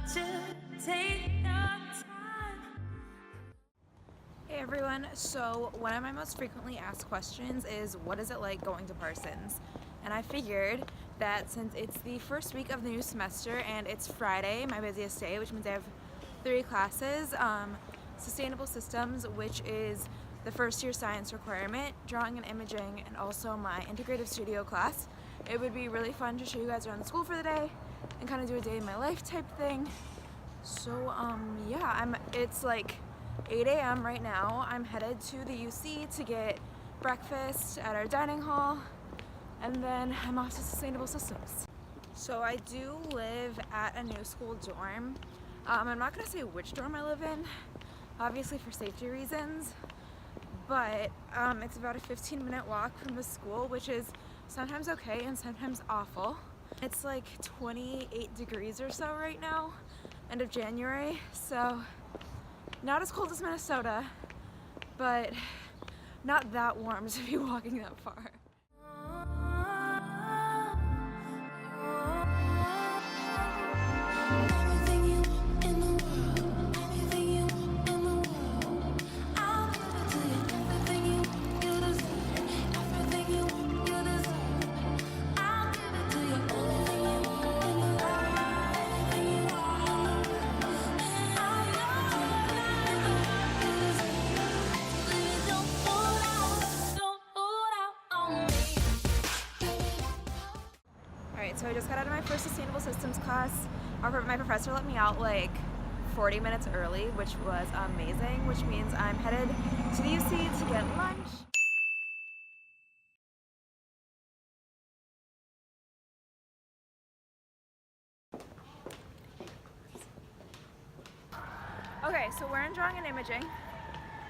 Hey everyone, so one of my most frequently asked questions is what is it like going to Parsons? And I figured that since it's the first week of the new semester and it's Friday, my busiest day, which means I have 3 classes, Sustainable Systems, which is the first year science requirement, Drawing and Imaging, and also my Integrative Studio class. It would be really fun to show you guys around the school for the day and kind of do a day in my life type thing. So yeah, it's like 8 a.m. right now. I'm headed to the UC to get breakfast at our dining hall, and then I'm off to Sustainable Systems. So I do live at a new school dorm. I'm not gonna say which dorm I live in, obviously for safety reasons, but it's about a 15-minute walk from the school, which is sometimes okay and sometimes awful. It's like 28 degrees or so right now, end of January, so not as cold as Minnesota, but not that warm to be walking that far. Alright, so I just got out of my first Sustainable Systems class. My professor let me out like 40 minutes early, which was amazing, which means I'm headed to the UC to get lunch. Okay, so we're in Drawing and Imaging,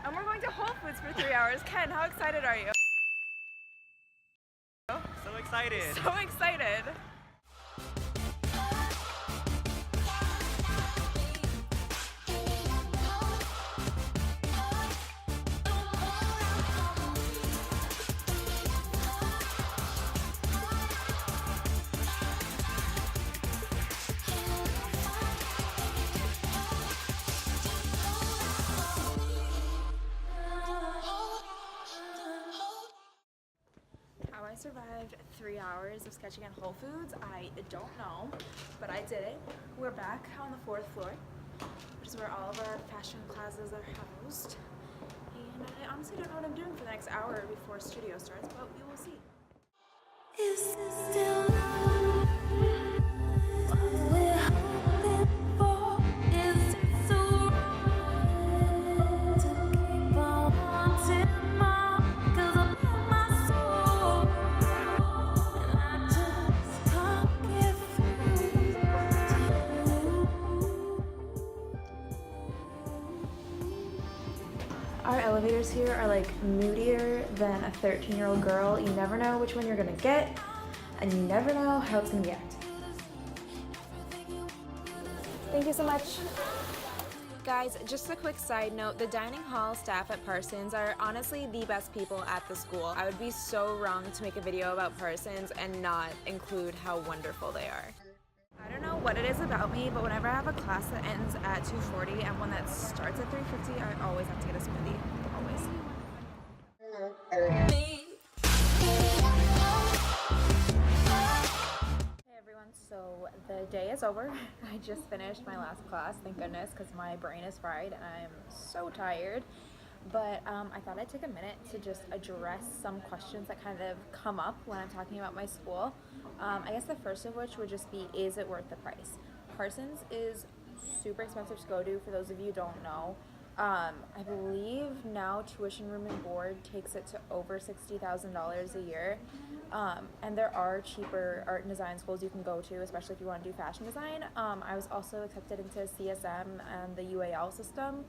and we're going to Whole Foods for 3 hours. Ken, how excited are you? So excited! So excited! How I survived 3 hours of sketching at Whole Foods, I don't know, but I did it. We're back on the 4th floor, which is where all of our fashion classes are housed. And I honestly don't know what I'm doing for the next hour before studio starts, but we will see. Is still what we're hoping for? Is it so wrong to keep on wanting more? 'Cause I'm in my soul, and I just can't get through to you. Our elevators here are like moodier than a 13-year-old girl. You never know which one you're gonna get, and you never know how it's gonna react. Thank you so much. Guys, just a quick side note, the dining hall staff at Parsons are honestly the best people at the school. I would be so wrong to make a video about Parsons and not include how wonderful they are. I don't know what it is about me, but whenever I have a class that ends at 2:40 and one that starts at 3:50, I always have to get a smoothie. Always. Hey everyone, so the day is over. I just finished my last class, thank goodness, because my brain is fried and I'm so tired. But I thought I'd take a minute to just address some questions that kind of come up when I'm talking about my school. I guess the first of which would just be, is it worth the price? Parsons is super expensive to go to, for those of you who don't know. I believe now tuition, room, and board takes it to over $60,000 a year. And there are cheaper art and design schools you can go to, especially if you want to do fashion design. I was also accepted into CSM and the UAL system.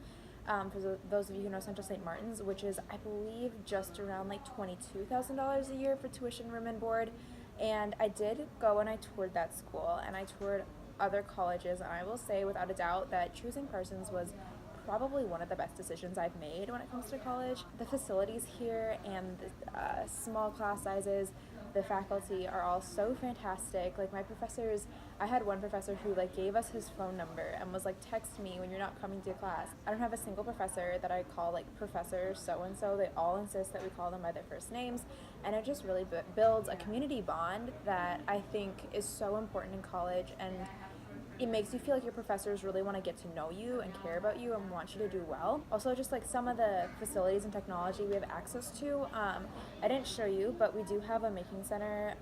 For those of you who know Central St. Martin's, which is, I believe, just around like $22,000 a year for tuition, room, and board. And I did go and I toured that school, and I toured other colleges, and I will say without a doubt that choosing Parsons was probably one of the best decisions I've made when it comes to college. The facilities here and the small class sizes, The faculty are all so fantastic. Like my professors, I had one professor who like gave us his phone number and was like, text me when you're not coming to class. I don't have a single professor that I call like Professor so-and-so. They all insist that we call them by their first names, and it just really builds a community bond that I think is so important in college, and it makes you feel like your professors really want to get to know you and care about you and want you to do well. Also, just like some of the facilities and technology we have access to, I didn't show you, but we do have a making center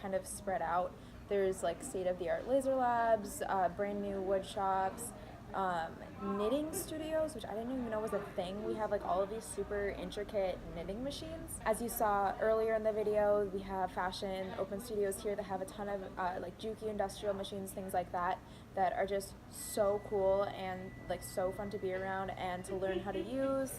kind of spread out. There's like state-of-the-art laser labs, brand new wood shops, knitting studios, which I didn't even know was a thing. We have like all of these super intricate knitting machines. As you saw earlier in the video, we have fashion open studios here that have a ton of like Juki industrial machines, things like that are just so cool and like so fun to be around and to learn how to use.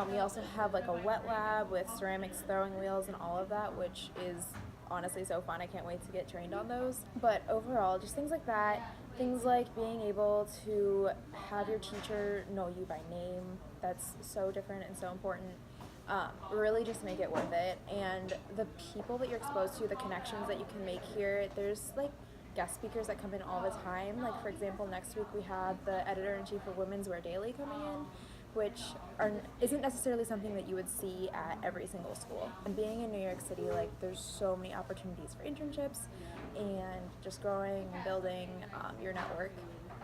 We also have like a wet lab with ceramics throwing wheels and all of that, which is honestly so fun. I can't wait to get trained on those. But overall, just things like that, things like being able to have your teacher know you by name, that's so different and so important. Really just make it worth it. And the people that you're exposed to, the connections that you can make here, there's like guest speakers that come in all the time. Like for example, next week we have the editor-in-chief of Women's Wear Daily coming in, which isn't necessarily something that you would see at every single school. And being in New York City, like there's so many opportunities for internships and just growing and building your network,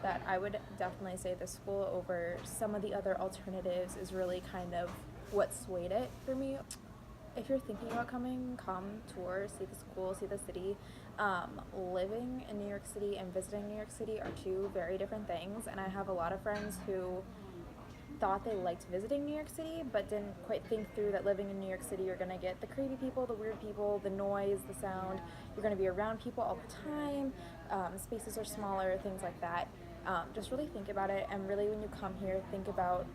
that I would definitely say this school over some of the other alternatives is really kind of what swayed it for me. If you're thinking about coming, come tour, see the school, see the city. Living in New York City and visiting New York City are two very different things, and I have a lot of friends who thought they liked visiting New York City but didn't quite think through that living in New York City you're going to get the creepy people, the weird people, the noise, the sound. You're going to be around people all the time. Spaces are smaller, things like that. Just really think about it, and really when you come here, think about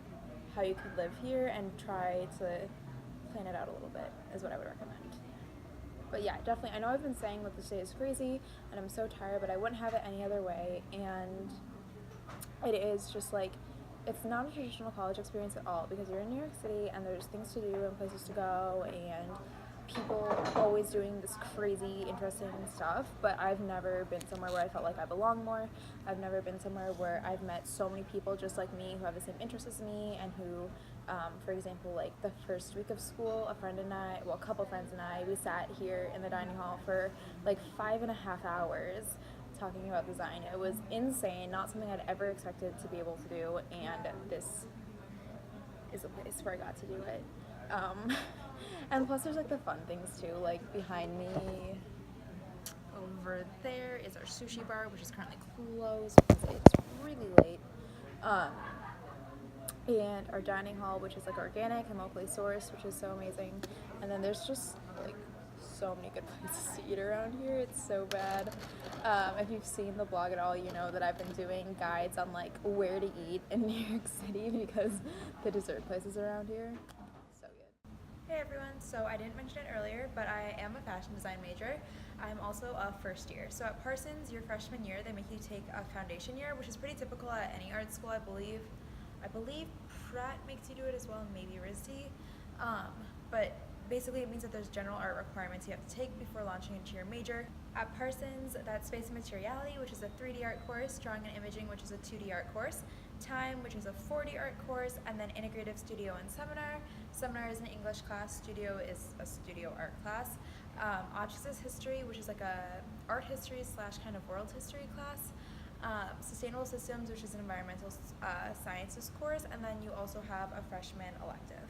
how you could live here and try to plan it out a little bit is what I would recommend. But yeah, definitely, I know I've been saying that this day is crazy and I'm so tired, but I wouldn't have it any other way. And it is just like, it's not a traditional college experience at all, because you're in New York City and there's things to do and places to go and people always doing this crazy, interesting stuff. But I've never been somewhere where I felt like I belong more. I've never been somewhere where I've met so many people just like me who have the same interests as me, and who, for example, like the first week of school, a couple friends and I, we sat here in the dining hall for like 5.5 hours talking about design. It was insane, not something I'd ever expected to be able to do, and this is a place where I got to do it. And plus there's like the fun things too, like behind me over there is our sushi bar, which is currently closed because it's really late. And our dining hall, which is like organic and locally sourced, which is so amazing. And then there's just like so many good places to eat around here. It's so bad. If you've seen the blog at all, you know that I've been doing guides on like where to eat in New York City because the dessert places around here. So good. Hey everyone, so I didn't mention it earlier, but I am a fashion design major. I'm also a first year. So at Parsons, your freshman year, they make you take a foundation year, which is pretty typical at any art school, I believe. I believe Pratt makes you do it as well, and maybe RISD. But basically it means that there's general art requirements you have to take before launching into your major. At Parsons, that's Space and Materiality, which is a 3D art course, Drawing and Imaging, which is a 2D art course, Time, which is a 4D art course, and then Integrative Studio and Seminar. Seminar is an English class, Studio is a studio art class. Objects is History, which is like a art history / kind of world history class. Sustainable Systems, which is an environmental sciences course, and then you also have a freshman elective.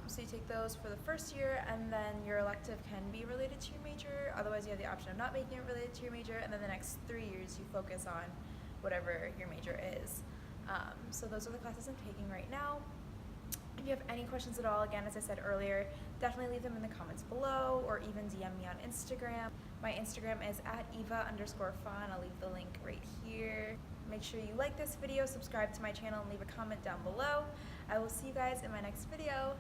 So you take those for the first year, and then your elective can be related to your major. Otherwise, you have the option of not making it related to your major, and then the next 3 years you focus on whatever your major is. So those are the classes I'm taking right now. If you have any questions at all, again, as I said earlier, definitely leave them in the comments below, or even DM me on Instagram. My Instagram is @eva_fawn. I'll leave the link right here. Make sure you like this video, subscribe to my channel, and leave a comment down below. I will see you guys in my next video.